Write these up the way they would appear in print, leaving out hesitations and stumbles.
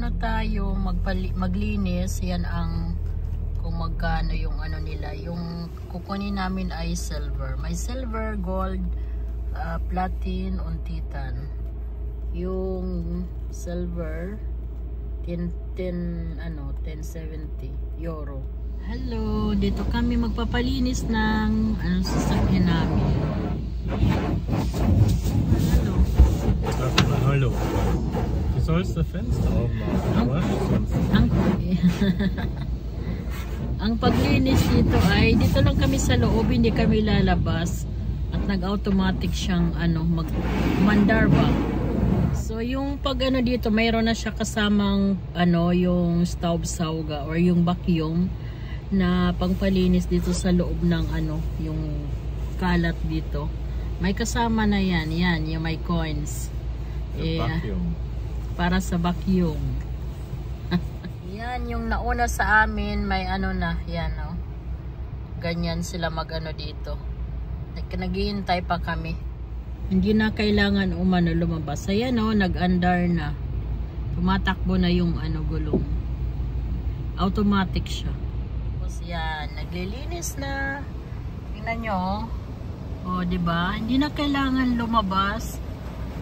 ano tayo, maglinis. Yan ang kung magkano yung ano nila. Yung kukunin namin ay silver. May silver, gold, platin, on titan. Yung silver 1070 euro. Hello, dito kami magpapalinis ng sasakyan namin. Hello. Hello. So ist der Fenster aufmachen. Ang paglinis dito ay dito lang kami sa loob, hindi kami lalabas at nag-automatic siyang mandar ba. So yung pag dito mayroon na siya kasamang yung stove sauga or yung vacuum na pangpalinis dito sa loob ng yung kalat dito. May kasama na yan yung may coins. Vacuum. Para sa vacuum. Yan yung nauna sa amin, may na, yan ganyan sila dito. Naghihintay pa kami. Hindi na kailangan lumabas. Ayan nag-andar na. Tumatakbo na yung gulong. Automatic siya. Tapos yan, naglilinis na. Tingnan nyo. Diba? Hindi na kailangan lumabas.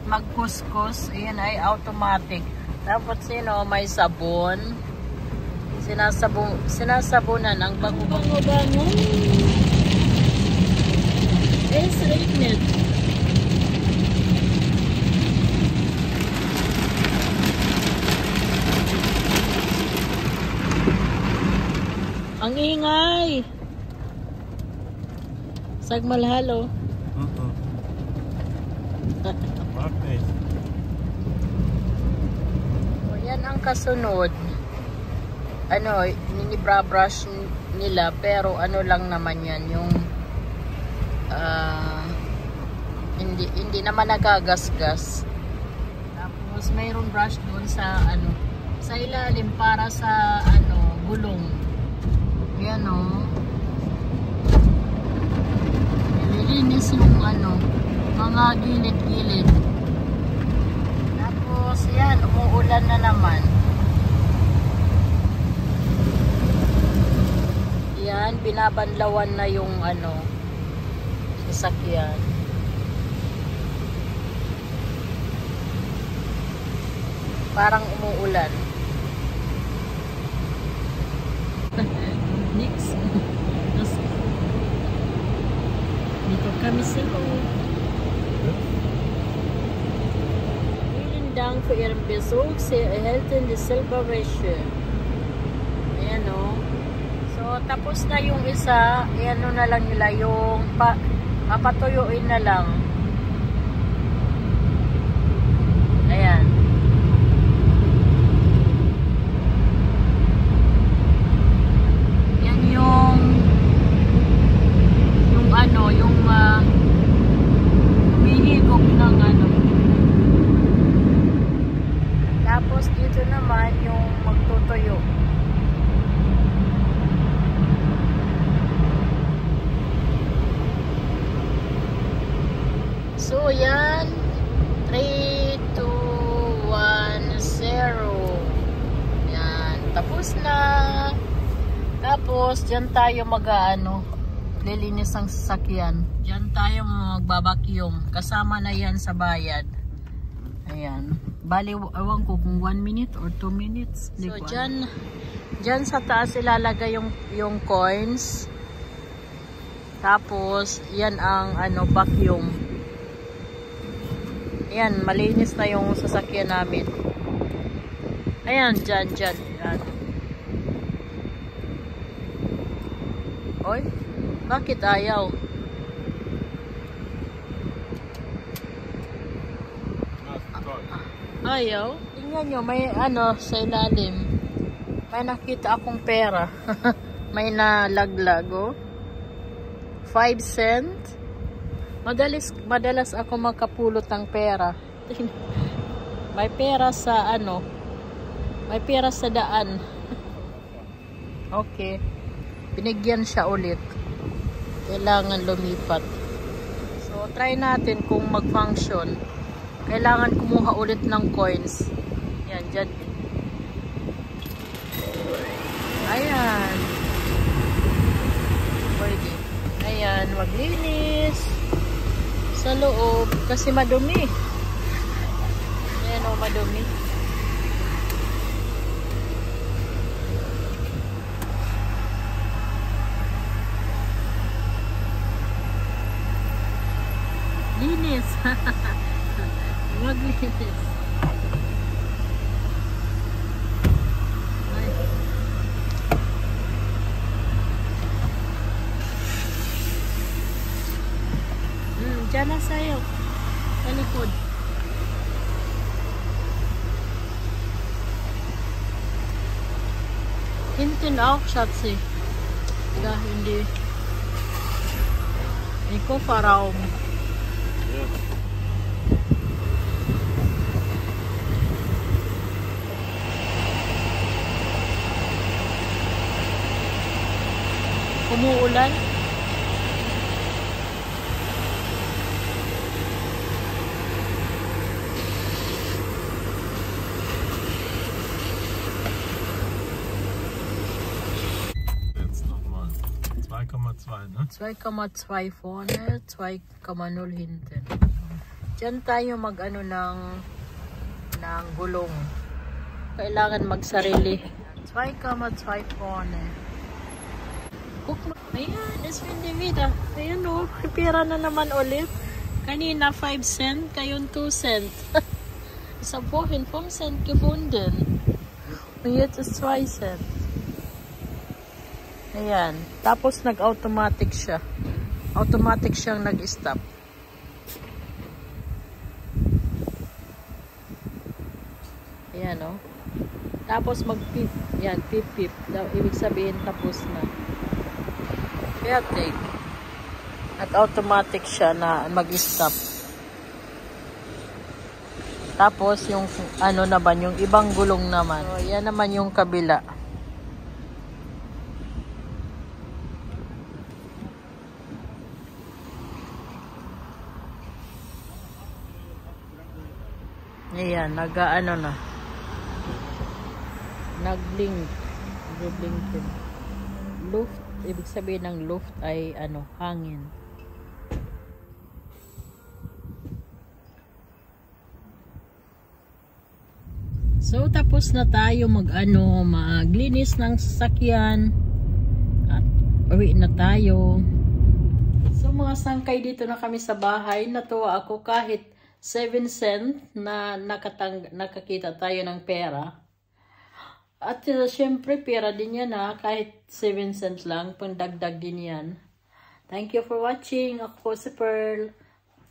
Magkuskus. Ayan ay automatic. Tapos may sabon. Sinasabunan ang bango-bango. Straight net. Ang ingay. Sagmalhalo. Yan ang kasunod. Nini-brush nila pero lang naman yan yung hindi naman nagagasgas. Tapos mayroong brush doon sa sa ilalim para sa gulong. Yan nililinis yung mga gilid-gilid. Tapos yan, umuulan na naman. Yan, binabanlawan na yung sasakyan. Parang umuulan. Next. Dito kami sa loob. Vielen Dank für Ihren Besuch. Sie erhalten die Silberwäsche. Ayan So, tapos na yung isa. Na lang nila yung papatuyuin na lang. Ayan. Yan yung humihigop ng Tapos dito naman yung magtutuyo. So yan, 3, 2, 1, 0. Yan, tapos na. Tapos dyan tayo lilinis ang sasakyan. Dyan tayo magbabacuum. Kasama na yan sa bayad. Ayan. Bali, ewan ko kung 1 minute or 2 minutes. So dyan sa taas ilalagay yung coins. Tapos yan ang vacuum. Ayan, malinis na yung sasakyan namin. Ayan, dyan. Yan. Oy, bakit ayaw? Ayaw? Tingnan nyo, may sa ilalim. May nakita akong pera. May nalaglag, 5 cent. Madalas ako makapulot ng pera. May pera sa may pera sa daan. Okay. Binigyan siya ulit. Kailangan lumipat. So, try natin kung mag-function. Kailangan kumuha ulit ng coins. Yan, dyan. Ayan. Pwede. Ayan, maglinis sa loob kasi madumi. Ayan o, madumi. Linis. Maglinis. Diyan na sa'yo. Sa likod. Hinten auch, Schatzi. Ja, hindi. Im Kofferraum. Umuulan. Jetzt nochmal. 2,2, ne? 2,2 vorne, 2,0 hinten. Diyan tayo mag-ano ng gulong. Kailangan magsarili. 2,2 vorne. Ayan, es finde wieder. Ayan o, pera na naman ulit. Kanina 5 cent, ngayon 2 cent. Ich habe vorhin 5 Cent gefunden. Und jetzt ist 2 Cent. Ayan. Tapos nag-automatic siya. Automatic siyang nag-stop. Ayan o. Tapos mag-pip. Ayan, pip-pip. Ibig sabihin tapos na. Kaya take. Nag-automatic siya na mag-stop. Tapos yung ano naman, yung ibang gulong naman. So, yan naman yung kabila. Ayan, nag-ano na. Nag-blink. Nag-blinkin. Luft. Ibig sabihin ng luft ay ano, hangin. So, tapos na tayo maglinis ng sasakyan. At uwi na tayo. So, mga sangkay, dito na kami sa bahay. Natuwa ako kahit 7 cent na nakakita tayo ng pera. At syempre, pera din yan kahit 7 cent lang, pandagdag din yan. Thank you for watching. Ako si Pearl.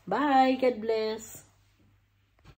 Bye. God bless.